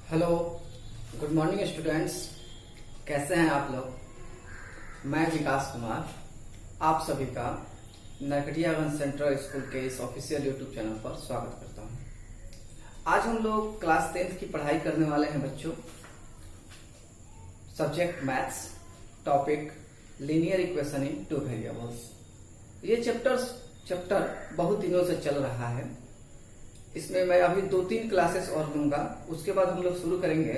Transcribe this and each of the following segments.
Hello, good morning students. कैसे हैं आप लोग? मैं विकास कुमार आप सभी का नरकटियागंज सेंट्रल स्कूल के इस ऑफिशियल यूट्यूब चैनल पर स्वागत करता हूं। आज हम लोग क्लास 10th की पढ़ाई करने वाले हैं बच्चों। Subject maths, topic linear equation in two variables. ये चैप्टर बहुत दिनों से चल रहा है। इसमें मैं अभी 2-3 क्लासेस और लूंगा, उसके बाद हम लोग शुरू करेंगे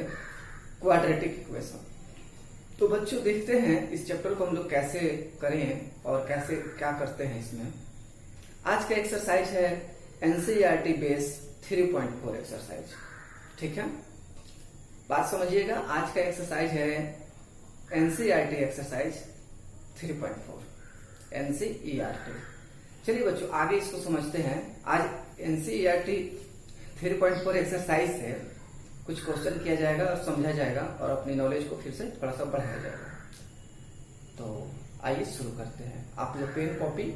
क्वाड्रेटिक इक्वेशन। तो बच्चों देखते हैं इस चैप्टर को हम लोग कैसे करें और कैसे क्या करते हैं इसमें। आज का एक्सरसाइज है एनसीईआरटी बेस 3.4 एक्सरसाइज। ठीक है, बात समझिएगा। आज का एक्सरसाइज है एनसीईआरटी एक्सरसाइज 3.4 एनसीईआरटी। चलिए बच्चों आगे इसको समझते हैं। आज एनसीईआरटी 3.4 एक्सरसाइज से कुछ क्वेश्चन किया जाएगा और समझा जाएगा और अपनी नॉलेज को फिर से थोड़ा सा बढ़ाया जाएगा। तो आइए शुरू करते हैं। आप लोग पेन, कॉपी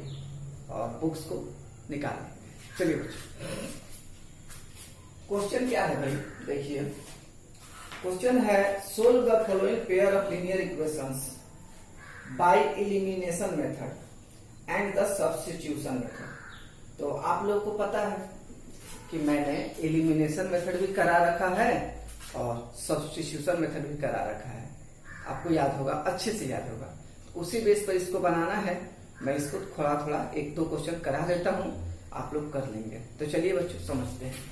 और बुक्स को निकालें। चलिए बच्चों, क्वेश्चन क्या है भाई? देखिए क्वेश्चन है solve the following pair of linear equations by elimination method and the substitution method. तो आप लोगों को पता है कि मैंने एलिमिनेशन मेथड भी करा रखा है और सब्स्टिट्यूशन मेथड भी करा रखा है। आपको याद होगा, अच्छे से याद होगा। उसी बेस पर इसको बनाना है। मैं इसको थोड़ा थोड़ा 1-2 क्वेश्चन करा देता हूं, आप लोग कर लेंगे। तो चलिए बच्चों समझते हैं।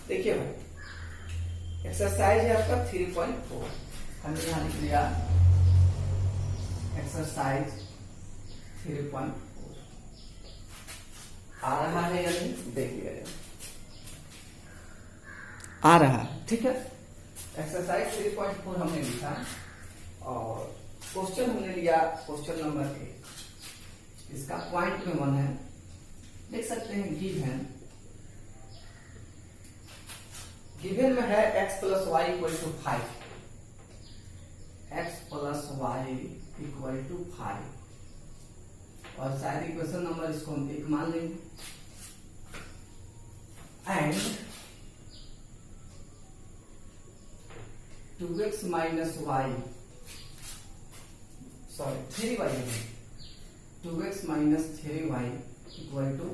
देखिए भाई, एक्सरसाइज है आपका 3.4। हमने यहां लिख लिया एक्सरसाइज 3.4। आ रहा है या नहीं देख लिया जाए। आ रहा है, ठीक है। एक्सरसाइज 3.4 हमने लिखा और क्वेश्चन हमने लिया क्वेश्चन नंबर 1। इसका पॉइंट में 1 है। देख सकते हैं गिवन में है x plus Y equal to 5। x plus Y equal to 5 और शायद इक्वेशन नंबर इसको हम 1 मान लेंगे। And 2x minus Y, sorry 3y है, 2x minus 3y equal to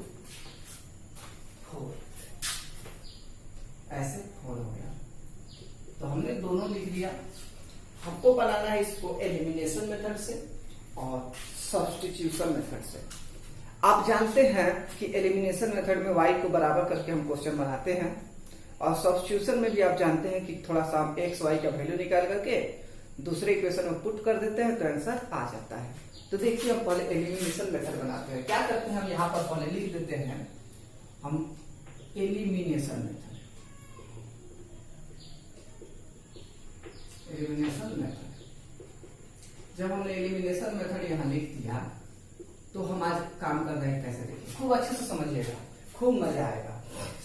4। ऐसे 4 हो गया। तो हमने दोनों लिख दिया। हमको बनाना है इसको एलिमिनेशन मेथड से और सब्स्टिट्यूशन मेथड से। आप जानते हैं कि एलिमिनेशन मेथड में y को बराबर करके हम क्वेश्चन बनाते हैं और सब्स्टिट्यूशन में भी आप जानते हैं कि थोड़ा सा हम x y का वैल्यू निकाल करके दूसरे इक्वेशन में पुट कर देते हैं तो आंसर आ जाता है। तो देखिए हम पहले एलिमिनेशन मेथड बनाते हैं। क्या करते हैं हम यहाँ पर पहले लिख देते हैं हम एलिमिनेशन मेथड। एलिमिनेशन मेथड जब हमने एलिमिनेशन मेथड यहां लिख दिया तो हम आज काम कर रहे हैं कैसे, देखिए खूब अच्छे से समझिएगा, खूब मजा आएगा।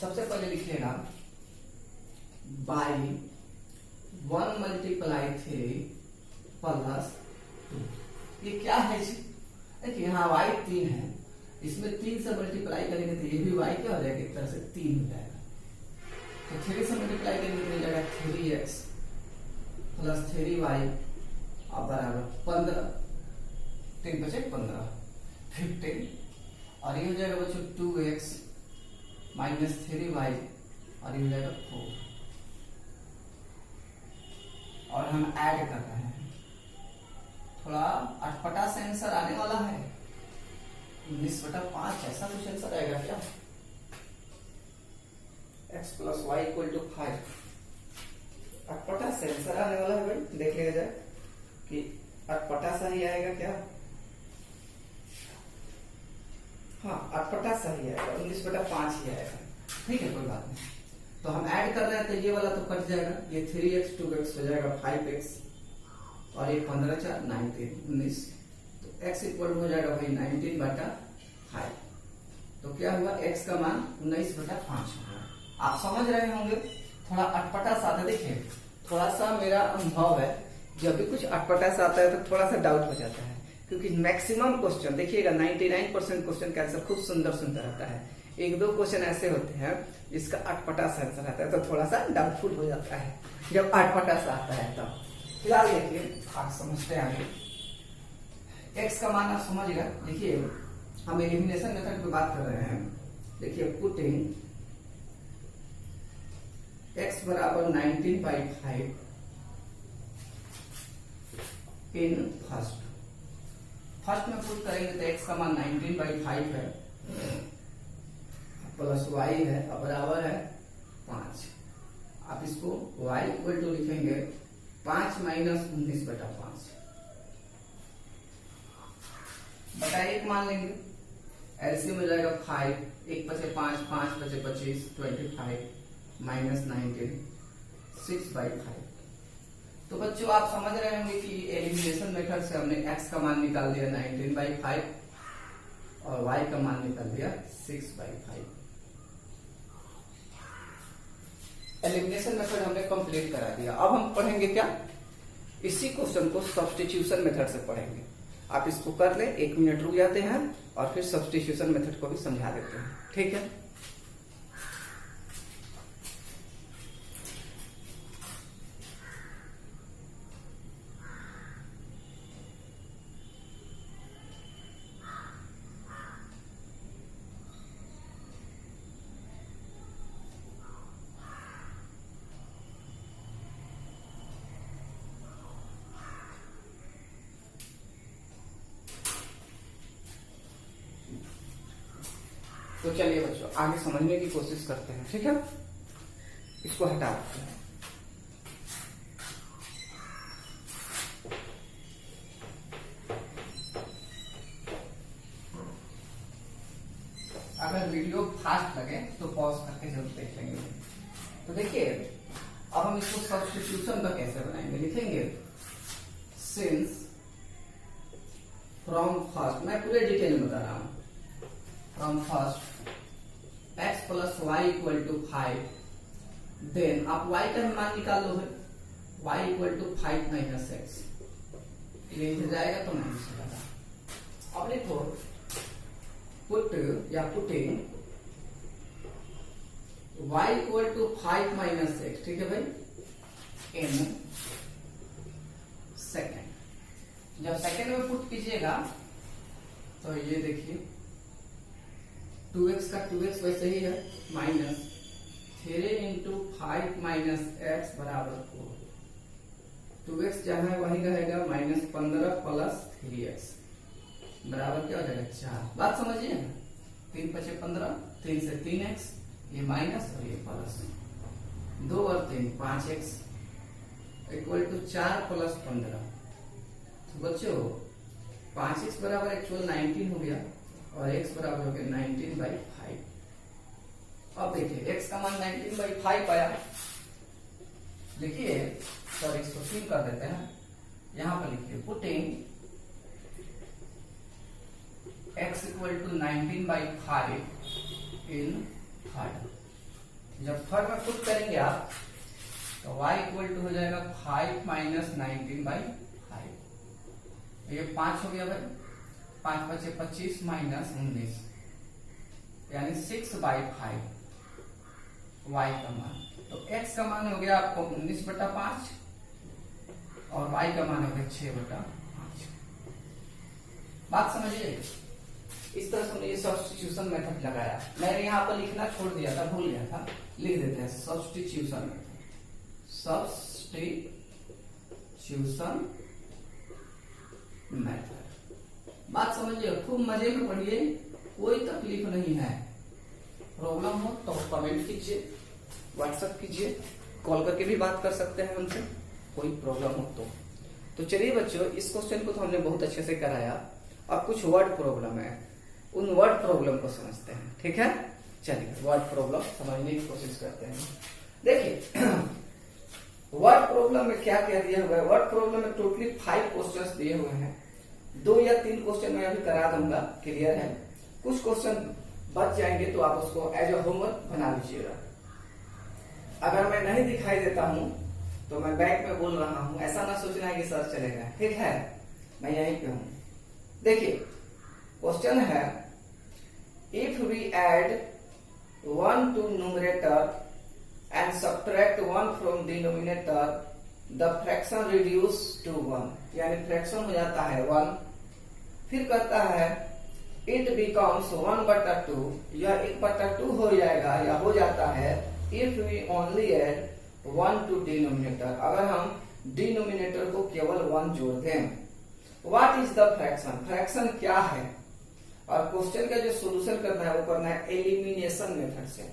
सबसे पहले लिखिएगा बाई 1 मल्टीप्लाई 3 प्लस 2। ये क्या है जी? देखिए यहाँ y 3 है, इसमें 3 से मल्टीप्लाई करेंगे तो ये भी y क्या हो जाएगा, एक तरह से 3 हो जाएगा। तो 3 से मल्टीप्लाई करेंगे तो जाएगा 3x प्लस 3y और बराबर 15। 3 बचे 15, 15 और ये हो जाएगा बच्चों 2x माइनस 3y और ये हो जाएगा 4। और हम ऐड कर रहे हैं, थोड़ा अटपटा से आंसर आने वाला है। 19/5 ऐसा कुछ आंसर आएगा क्या? x plus Y equal to 5। अटपटा से आंसर आने वाला है भाई, देख लिया जाए कि अटपटा सा ही आएगा क्या? हाँ, अटपटा सा ही आएगा, 19/5 ही आएगा। ठीक है, कोई बात नहीं। तो हम ऐड कर रहे हैं तो ये वाला तो कट जाएगा, ये 3x 2x हो जाएगा 5x और ये 15 4 19 19। तो x इक्वल हो जाएगा भाई 19/5। तो क्या हुआ, x का मान 19/5 होगा। आप समझ रहे होंगे, थोड़ा अटपटा सा आता। देखिए थोड़ा सा मेरा अनुभव है, जब भी कुछ अटपटा सा आता है तो थोड़ा सा डाउट हो जाता है, क्योंकि मैक्सिमम क्वेश्चन देखिएगा 99% क्वेश्चन का आंसर खूब सुंदर सुंदर आता है। एक दो क्वेश्चन ऐसे होते हैं जिसका अटपटा सा आंसर आता है तो थोड़ा सा डाउटफुल हो जाता है जब अटपटा सा आता है तब। फिलहाल देखिए आप समझते हैं आगे। एक्स का मान आप समझ गए। देखिए हम एलिमिनेशन मेथड की बात कर रहे हैं। देखिए पुटिंग x बराबर 19/5 इन फर्स्ट में पुट करेंगे तो x का मान 19/5 है प्लस y है और बराबर है 5। आप इसको y इक्वल टू लिखेंगे 5 माइनस 19/5 बटा 1 मान लेंगे। एलसीएम में जाएगा 5, 1 बचे 5, 5 बचे 25, 25 माइनस 19, 6/5। तो बच्चों आप समझ रहे होंगे कि एलिमिनेशन मेथड से हमने x का मान निकाल दिया 19/5 और y का मान निकाल दिया 6/5। एलिमिनेशन मेथड हमने कंप्लीट करा दिया। अब हम पढ़ेंगे क्या, इसी क्वेश्चन को सब्स्टिट्यूशन मेथड से पढ़ेंगे। आप इसको कर ले, 1 मिनट रुक जाते हैं और फिर सब्स्टिट्यूशन मेथड को भी समझा देते हैं, ठीक है। तो चलिए बच्चों आगे समझने की कोशिश करते हैं, ठीक है। इसको हटा देते हैं। अगर वीडियो फास्ट लगे तो पॉज करके जरूर देख लेंगे। तो देखिए अब हम इसको सब्स्टिट्यूशन का कैसे बनाएंगे। लिखेंगे सिंस फ्रॉम फर्स्ट, मैं पूरे डिटेल में बता रहा हूं। From first x plus Y equal to 5, then आप y का मान निकाल लो है, y equal to 5 minus X, ये इधर जाएगा तो माइनस हो जाएगा। अब लिखो पुट या putting y equal to 5 minus X, ठीक है भाई, इन सेकेंड। जब सेकेंड में पुट कीजिएगा तो ये देखिए 2x का 2x वैसे ही है माइनस 3 इंटू 5 माइनस एक्स बराबर 4। 2x जहां है वही रहेगा, माइनस 15 प्लस 3x बराबर क्या हो जाएगा 4। बात समझिए ना, 3 बचे 15, 3 से 3x, ये माइनस और ये प्लस, 2 और 3 5x इक्वल टू 4 प्लस 15। तो बच्चों 5x बराबर एक्चुअल 19 हो गया और x बराबर हो गया 19/5। अब देखिए x का मान 19/5 आया। देखिए सॉरी इसको सीन कर देते हैं, यहां पर लिखिए putting x equal to 19/5 in third. जब थर्ड में पुट करेंगे आप तो y इक्वल टू हो जाएगा 5 माइनस 19/5। ये 5 हो गया भाई, 5 बचे 25 माइनस 19 यानी 6/5 y का मान। तो x का मान हो गया आपको 19/5 और y का मान हो गया 6/5। बात समझिए, इस तरह से हमने ये सब्स्टिट्यूशन मेथड लगाया। मैंने यहाँ पर लिखना छोड़ दिया था, भूल गया था, लिख देते हैं सब्स्टिट्यूशन मेथड। सब्स्टिट्यूशन मेथड, बात समझिए, खूब मजे में पढ़िए, कोई तकलीफ नहीं है। प्रॉब्लम हो तो कमेंट कीजिए, व्हाट्सएप कीजिए, कॉल करके भी बात कर सकते हैं हमसे, कोई प्रॉब्लम हो तो चलिए बच्चों इस क्वेश्चन को तो हमने बहुत अच्छे से कराया। अब कुछ वर्ड प्रॉब्लम है, उन वर्ड प्रॉब्लम को समझते हैं, ठीक है। चलिए वर्ड प्रॉब्लम समझने की कोशिश करते हैं। देखिए वर्ड प्रॉब्लम में क्या क्या दिया हुआ है। वर्ड प्रॉब्लम में टोटली 5 क्वेश्चंस दिए हुए हैं। 2 या 3 क्वेश्चन मैं अभी करा दूंगा, क्लियर है। कुछ क्वेश्चन बच जाएंगे तो आप उसको एज अ होमवर्क बना लीजिएगा। अगर मैं नहीं दिखाई देता हूं तो मैं बैक में बोल रहा हूं, ऐसा ना सोचना है कि सर चलेगा, ठीक है, मैं यहीं पे हूं। देखिए क्वेश्चन है, if we add 1 to numerator and subtract 1 from denominator, the fraction reduce to 1, यानी फ्रैक्शन हो जाता है 1। फिर कहता है it becomes 1/2, यह 1/2 हो जाएगा या हो जाता है if we only add 1 to denominator, अगर हम डिनोमिनेटर को केवल 1 जोड़ दें। What is the fraction, fraction क्या है, और क्वेश्चन का जो सोल्यूशन करना है वो करना है एलिमिनेशन मेथड से।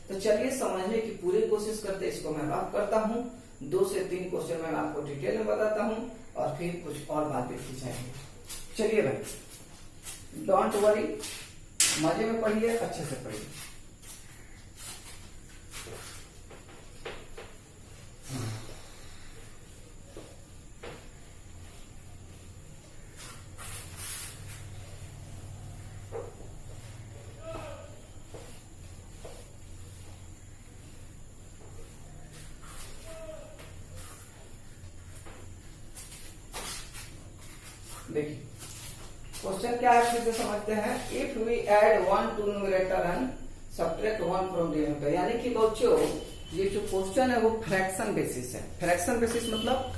तो चलिए समझने की पूरी कोशिश करते हैं। इसको मैं बात करता हूँ, 2 से 3 क्वेश्चन मैं आपको डिटेल में बताता हूँ और फिर कुछ और बातें की जाएंगी। चलिए भाई, डोंट वरी, मजे में पढ़िए, अच्छे से पढ़िए। देखिए क्वेश्चन क्या है, फिर से समझते हैं। If we add 1 to numerator and subtract 1 from denominator, यानी कि बच्चों ये जो क्वेश्चन है वो फ्रैक्शन बेसिस है। फ्रैक्शन बेसिस मतलब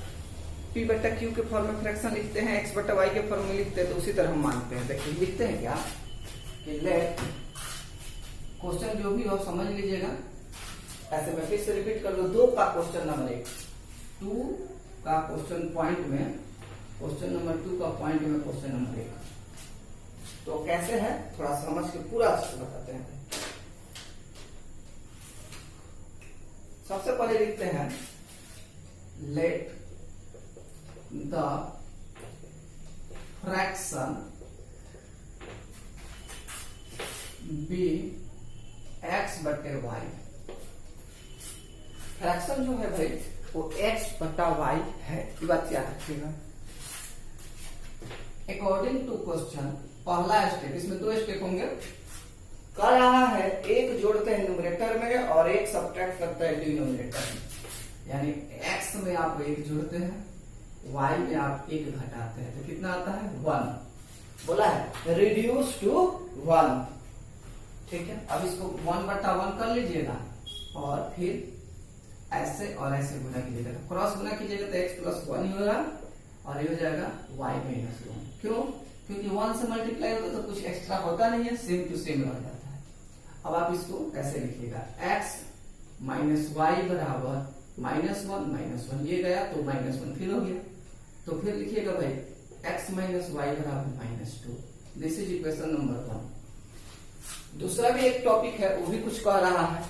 p/q के फॉर्म में फ्रैक्शन लिखते हैं, x/y के फॉर्म में लिखते हैं, तो उसी तरह हम मानते हैं। देखिए लिखते हैं क्या कि लेट, क्वेश्चन जो भी हो समझ लीजिएगा। ऐसे मैं फिर से रिपीट कर दो, 2 का क्वेश्चन नंबर 1, 2 का क्वेश्चन पॉइंट में, क्वेश्चन नंबर 2 का पॉइंट में क्वेश्चन नंबर 1। तो कैसे है थोड़ा समझ के पूरा बताते हैं। सबसे पहले लिखते हैं let the fraction be x/y। Fraction जो है भाई वो x/y है, ये बात याद रखिएगा। अकॉर्डिंग टू क्वेश्चन, पहला स्टेप, इसमें 2 स्टेप होंगे। कर रहा है 1 जोड़ते हैं न्यूमरेटर में और 1 सब्ट्रैक्ट करते हैं डिनोमिनेटर में, यानी x में आप 1 जोड़ते हैं, y में आप 1 घटाते हैं, तो कितना आता है 1। बोला है रिड्यूस टू 1, ठीक है। अब इसको 1/1 कर लीजिएगा और फिर ऐसे और ऐसे गुना कीजिएगा, क्रॉस गुना कीजिएगा तो x+1 होगा और ये हो जाएगा y-1। क्यों? क्योंकि 1 से मल्टीप्लाई होता तो कुछ एक्स्ट्रा होता नहीं है, सेम टू सेम रह जाता है। अब आप इसको कैसे लिखिएगा, x - y बराबर -1 ये गया तो -1 फिर हो गया, तो फिर लिखिएगा भाई x - y बराबर -2। This is equation number 1। दूसरा भी एक टॉपिक है, वो भी कुछ कह रहा है,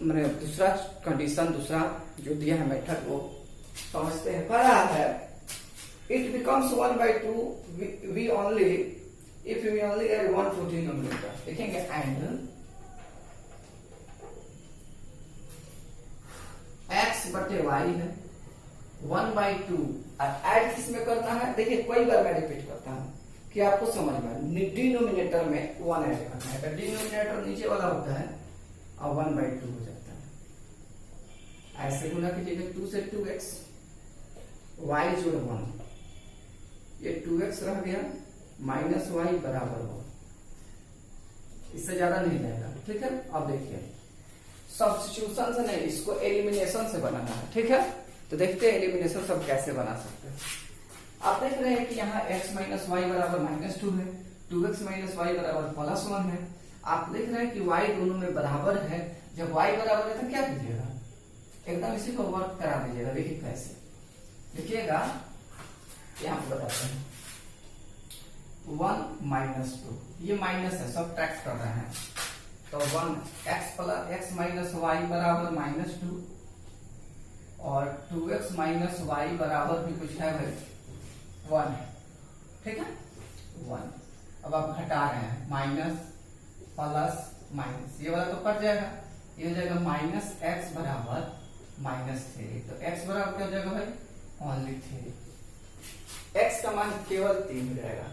मैंने दूसरा कंडीशन, दूसरा जो दिया है मेथड वो समझते हैं। कह रहा है it becomes 1/2 we only if we only add 1 to denominator, लिखेंगे एंड x/y है 1/2 और ऐड किस में करना है। देखिए कई बार मैं रिपीट करता हूं कि आपको समझ में, डिनोमिनेटर में 1 ऐड करना है, तो डिनोमिनेटर नीचे वाला होता है और 1/2 हो जाता है। ऐसे गुना कीजिएगा, 2 से 2x, y जोड़ 1, ये 2x रह गया, -y बराबर 1, इससे ज्यादा नहीं जाएगा, ठीक है। अब देखिए सब्स्टिट्यूशन से नहीं, इसको एलिमिनेशन से बनाना है, ठीक है। तो देखते हैं एलिमिनेशन सब कैसे बना सकते हैं। आप देख रहे हैं कि यहाँ x - y बराबर -2 है, 2x - y बराबर +1 है। आप देख रहे हैं कि y दोनों में बराबर है। जब y बराबर है तो क्या कीजिएगा, एकदम इसी को वर्क करा दीजिएगा। देखिए कैसे देखिएगा, यहाँ पे बताते हैं 1 - 2, ये माइनस है, सब ट्रैक्ट कर रहे हैं, तो 1x - y बराबर -2 और 2x - y बराबर भी कुछ है भाई 1 है, ठीक है 1। अब आप घटा रहे हैं, माइनस प्लस माइनस, ये वाला तो कट जाएगा, ये हो जाएगा -x बराबर -3, तो x बराबर क्या हो जाएगा भाई ओनली 3। x का मान केवल 3 हो जाएगा।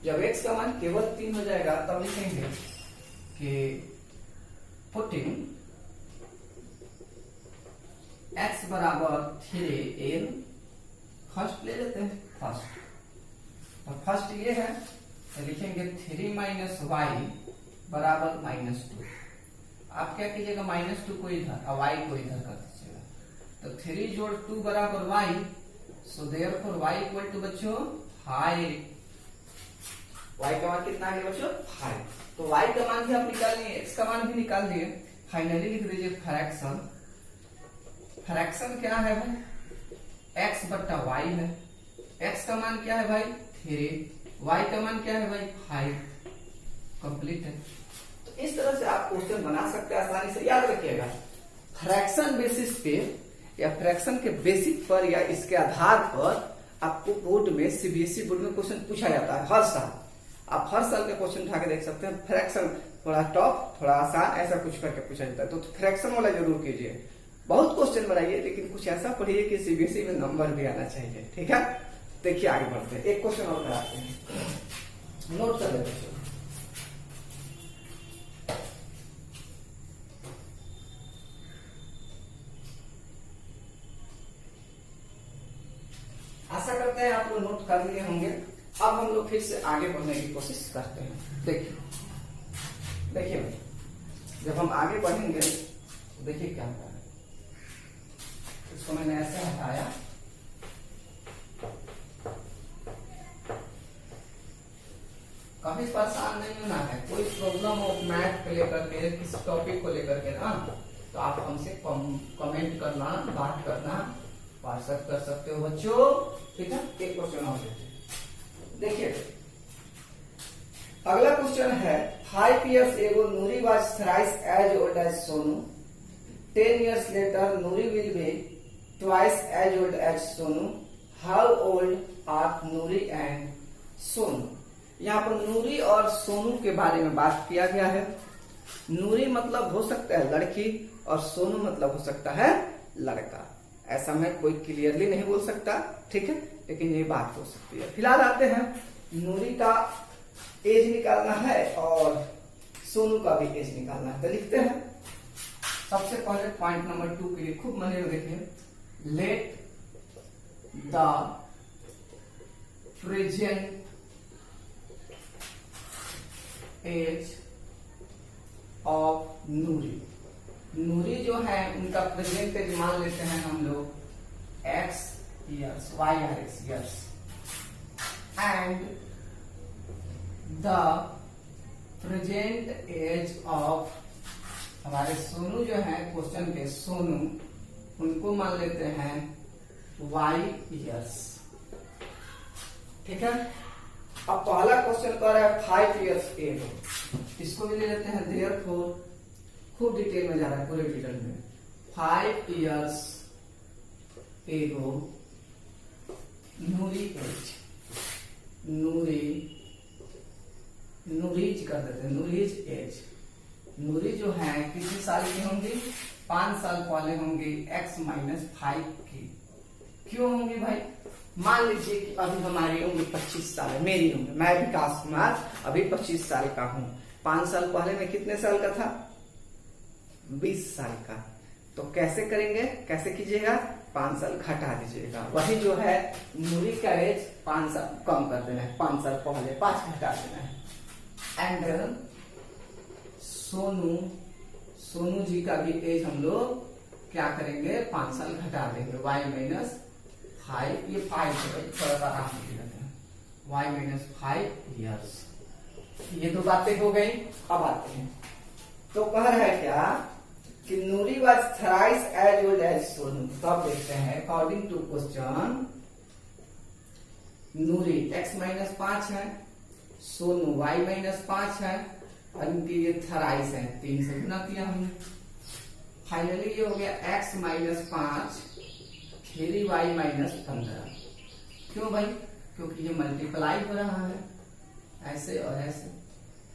जब x का मान केवल 3 हो जाएगा तब लिखेंगे कि पुटिंग x बराबर 3 इन, फर्स्ट ले लेते हैं, फर्स्ट, तो फर्स्ट ये है तो लिखेंगे 3 - y बराबर -2। आप क्या कीजिएगा, -2 को इधर और y को इधर कर दीजिएगा, तो 3 जोड़ 2 बराबर y। So therefore y equal to बच्चों 5। y का मान कितना है बच्चों, 5। तो y का मान भी आप निकाल लिए, x का मान भी निकाल दिए। फाइनली लिख दीजिए फ्रैक्शन। फ्रैक्शन क्या है भाई, x बट्टा y है। x का मान क्या है भाई 3, y का मान क्या है भाई 5। कंप्लीट है। तो इस तरह से आप क्वेश्चन बना सकते हैं आसानी से। याद रखिएगा, फ्रैक्शन बेसिस पे या फ्रैक्शन के बेसिक पर या इसके आधार पर आपको बोर्ड में, सीबीएसई बोर्ड में क्वेश्चन पूछा जाता है हर साल। आप हर साल के क्वेश्चन उठा के देख सकते हैं। फ्रैक्शन थोड़ा टफ, थोड़ा आसान, ऐसा कुछ करके पूछा जाता है। तो फ्रैक्शन वाला जरूर कीजिए। बहुत क्वेश्चन बनाइए, लेकिन कुछ ऐसा पढ़िए कि सीबीएसई में नंबर भी आना चाहिए। ठीक है, देखिए आगे बढ़ते हैं। एक क्वेश्चन और कराते हैं, नोट कर लेते हैं। आशा करते हैं आप लोग नोट कर लिए होंगे। अब हम लोग फिर से आगे बढ़ने की कोशिश करते हैं। देखिए जब हम आगे बढ़ेंगे तो देखिए क्या होता है। इसको मैंने ऐसे हटाया, काफी परेशान नहीं होना है। कोई प्रॉब्लम हो मैथ को लेकर के, किसी टॉपिक को लेकर के ना, तो आप हमसे कमेंट करना, बात करना, व्हाट्सएप कर सकते हो बच्चों। ठीक है, एक क्वेश्चन और लेते हैं। देखिए अगला क्वेश्चन है, 5 years ago Nuri was thrice as old as Sonu. 10 years later Nuri will be twice as old as Sonu. How old are Nuri and Sonu? यहाँ पर नूरी और सोनू के बारे में बात किया गया है। नूरी मतलब हो सकता है लड़की और सोनू मतलब हो सकता है लड़का। ऐसा मैं कोई क्लियरली नहीं बोल सकता, ठीक है, लेकिन ये बात हो सकती है। फिलहाल आते हैं, नूरी का एज निकालना है और सोनू का भी एज निकालना है। तो लिखते हैं सबसे पहले पॉइंट नंबर 2 के लिए खूब मजे में देखिए, let the present age of Noori. Noori जो है उनका प्रेजेंट एज मान लेते हैं हम लोग x years, y or x years, and the present age of हमारे सोनू जो है, क्वेश्चन के सोनू, उनको मान लेते हैं y years। ठीक है, अब पहला क्वेश्चन कर रहा है 5 years ago, इसको भी ले लेते हैं therefore, खूब डिटेल में जा रहा है, पूरे डिटेल में। 5 years ago नूरी एज, नूरीज कर देते हैं, नूरीज एज। नूरी जो है कितने साल की होंगी, 5 साल पहले होंगी x - 5 की। क्यों होंगी भाई, मान लीजिए कि अभी हमारी उम्र 25 साल है, मेरी उम्र, मैं विकास कुमार अभी 25 साल का हूँ। 5 साल पहले मैं कितने साल का था, 20 साल का। तो कैसे करेंगे, कैसे कीजिएगा, 5 साल घटा दीजिएगा। वही जो है नूरी का एज 5 साल कम कर देना है, 5 साल पहले 5 घटा देना है। एंड सोनू जी का भी एज हम लोग क्या करेंगे, 5 साल घटा देंगे, y - 5, ये 5 है, थोड़ा सा आराम से लेते हैं, y - 5 years। ये दो बातें हो गई। अब आते हैं, तो कह रहा है क्या कि Noori was thrice as old as Sonu. तो अब देखते हैं, according to question, Noori x - 5 है, सोनू y - 5 है, और इनकी ये थ्राइस है, 3 से गुना किया हमने। फाइनली ये हो गया x - 5 3y - 15। क्यों भाई, क्योंकि ये मल्टीप्लाई हो रहा है ऐसे और ऐसे।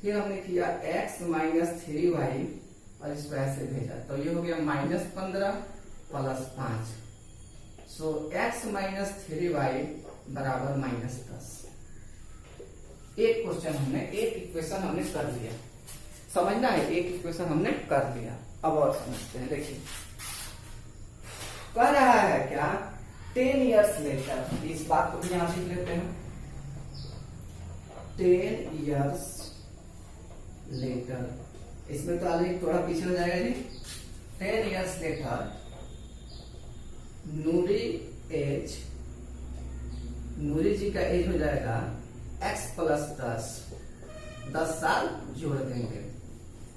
फिर हमने किया x - 3y और इसको ऐसे भेजा, तो ये हो गया -15 + 5। सो x - 3y बराबर -10। एक क्वेश्चन हमने, एक इक्वेशन हमने कर लिया, समझना है, एक इक्वेशन हमने कर लिया। अब और समझते हैं, देखिए कह रहा है क्या, 10 years later, इस बात को भी यहां सीख लेते हैं। 10 years लेटर। इसमें तो आदमी थोड़ा पीछे हो जाएगा जी। 10 years लेटर नूरी जी का एज हो जाएगा x प्लस 10 साल जोड़ देंगे,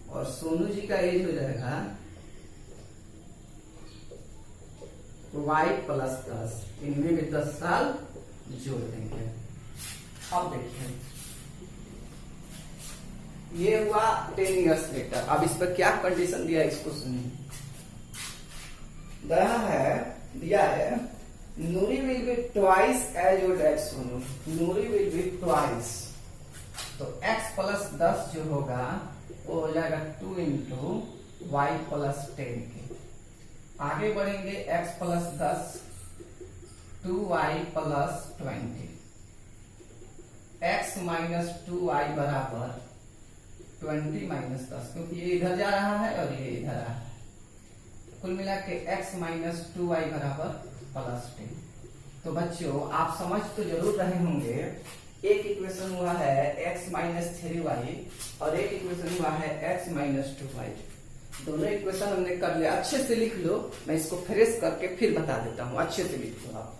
और सोनू जी का एज हो जाएगा y प्लस 10, इनमें भी 10 साल जोड़ देंगे। अब देखिए ये हुआ 10 years लेटर। अब इस पर क्या कंडीशन दिया इसको सुनिए। दिया है Noori will be twice as old as Sonu. Noori will be twice, तो x प्लस 10 जो होगा वो हो जाएगा 2 इंटू वाई प्लस 10 के। आगे बढ़ेंगे x plus 10 2y plus 20, x minus 2y बराबर 20 माइनस 10, क्योंकि ये इधर जा रहा है और ये इधर आ रहा है। कुल मिला के x माइनस 2y बराबर प्लस 10। तो बच्चों आप समझ तो जरूर रहे होंगे, एक इक्वेशन हुआ है x माइनस 3y और एक इक्वेशन हुआ है x माइनस 2y। दोनों इक्वेशन हमने कर लिया। अच्छे से लिख लो, मैं इसको फ्रेश करके फिर बता देता हूं। अच्छे से लिख लो आप।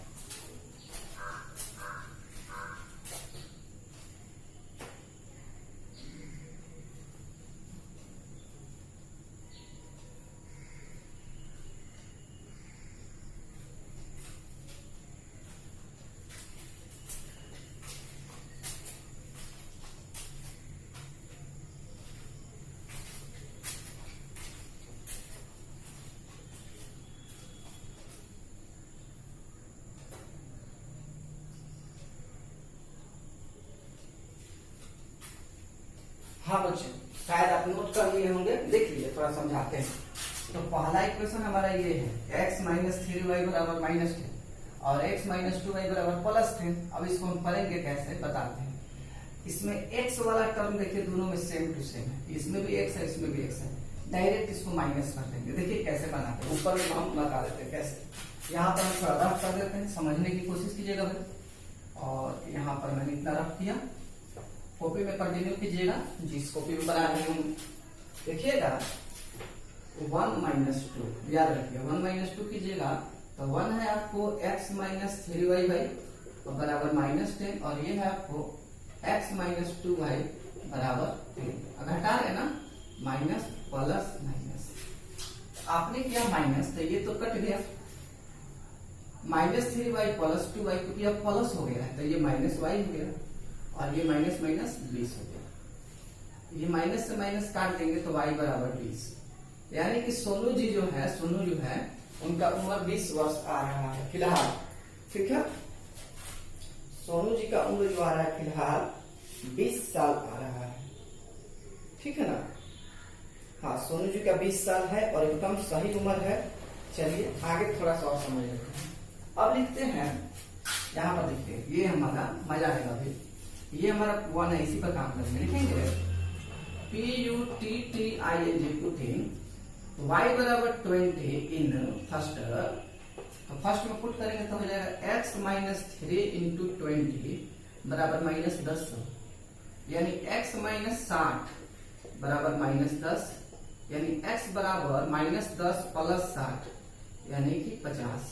हाँ बच्चों, शायद आप नोट कर लिए होंगे, देख लिए, थोड़ा समझाते हैं। तो पहला इक्वेशन हमारा ये है x माइनस 3y बराबर माइनस 10 और x माइनस 2y बराबर प्लस 10। अब इसको हम करेंगे कैसे बताते हैं। इसमें x वाला टर्म देखिए दोनों में सेम टू सेम है, इसमें भी x है इसमें भी x है। डायरेक्ट इसको माइनस कर देंगे। देखिए कैसे बनाते हैं, ऊपर में हम बता देते हैं कैसे। यहाँ पर हम थोड़ा रफ कर देते हैं, समझने की कोशिश कीजिएगा भाई। और यहाँ पर मैंने इतना रफ किया, कॉपी में कंटिन्यू कीजिएगा, जिस कॉपी में बना रहे हैं देखिएगा। 1 माइनस 2 याद रखिए, 1 माइनस 2 कीजिएगा तो 1 है आपको x माइनस 3y बराबर माइनस 10, और ये है आपको x माइनस 2y बराबर 10। घटा रहे ना, माइनस प्लस माइनस, आपने किया माइनस तो ये तो कट गया। माइनस 3y प्लस 2y क्योंकि अब प्लस हो गया है तो ये माइनस y हो गया, और ये माइनस माइनस 20 हो गया। ये माइनस से माइनस काट देंगे तो y बराबर 20, यानी कि सोनू जो है उनका उम्र 20 वर्ष आ रहा है फिलहाल। ठीक है, सोनू जी का उम्र जो आ रहा है फिलहाल 20 साल आ रहा है। ठीक है ना। हाँ, सोनू जी का 20 साल है और एकदम सही उम्र है। चलिए आगे थोड़ा सा और समझ लेते हैं। अब लिखते हैं यहाँ पर, देखिए ये हमारा मजा आएगा अभी। ये हमारा 1 है, इसी पर काम करेंगे। लिखेंगे PUTTING पुटिंग y बराबर 20 इन फर्स्ट। तो फर्स्ट में पुट करेंगे तो हो जाएगा x माइनस 3 इंटू 20 बराबर माइनस 10, यानी x माइनस 60 बराबर माइनस 10, यानी x बराबर माइनस 10 प्लस 60 यानी कि 50।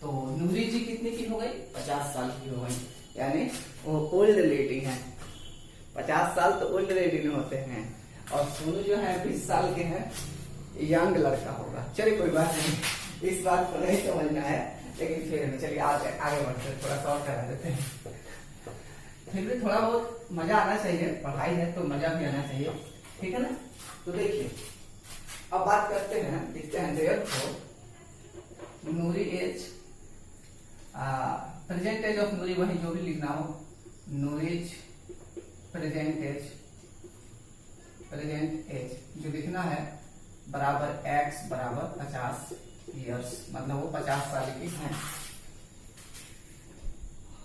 तो नूरी जी कितनी की हो गई? 50 साल की हो गई, यानी वो ओल्ड लेडी है। 50 साल तो ओल्ड लेडी में होते हैं, और सोनू जो है 20 साल के हैं, यंग लड़का होगा। चलिए कोई बात नहीं, इस बात को नहीं समझना है, लेकिन फिर चलिए आगे बढ़ते थोड़ा सा और करा देते हैं। फिर भी थोड़ा बहुत मजा आना चाहिए, पढ़ाई है तो मजा भी आना चाहिए। ठीक है ना। तो देखिए अब बात करते हैं, लिखते हैं therefore Noori age, present age of Noori, वही जो भी लिखना हो, नूरीज प्रेजेंट एज जो लिखना है बराबर x बराबर 50 ईयर्स, मतलब वो 50 साल की है।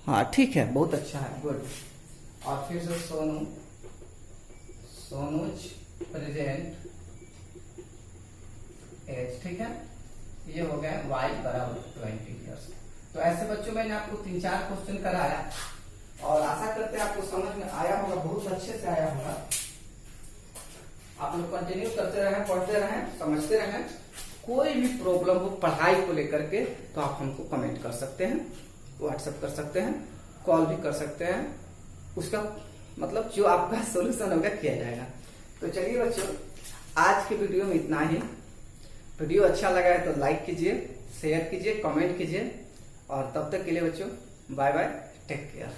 हाँ ठीक है, बहुत अच्छा है, गुड। और फिर से सोनूज प्रेजेंट एज। ठीक है, ये हो गया y बराबर 20 ईयर्स। तो ऐसे बच्चों मैंने आपको 3-4 क्वेश्चन कराया, और आशा करते हैं आपको समझ में आया होगा, बहुत अच्छे से आया होगा। आप लोग कंटिन्यू करते रहें, पढ़ते रहें, समझते रहें। कोई भी प्रॉब्लम हो पढ़ाई को लेकर के तो आप हमको कमेंट कर सकते हैं, व्हाट्सएप कर सकते हैं, कॉल भी कर सकते हैं। उसका मतलब जो आपका सोल्यूशन होगा किया जाएगा। तो चलिए बच्चों, आज के वीडियो में इतना ही। वीडियो अच्छा लगा है तो लाइक कीजिए, शेयर कीजिए, कमेंट कीजिए। और तब तक के लिए बच्चों बाय बाय, टेक केयर।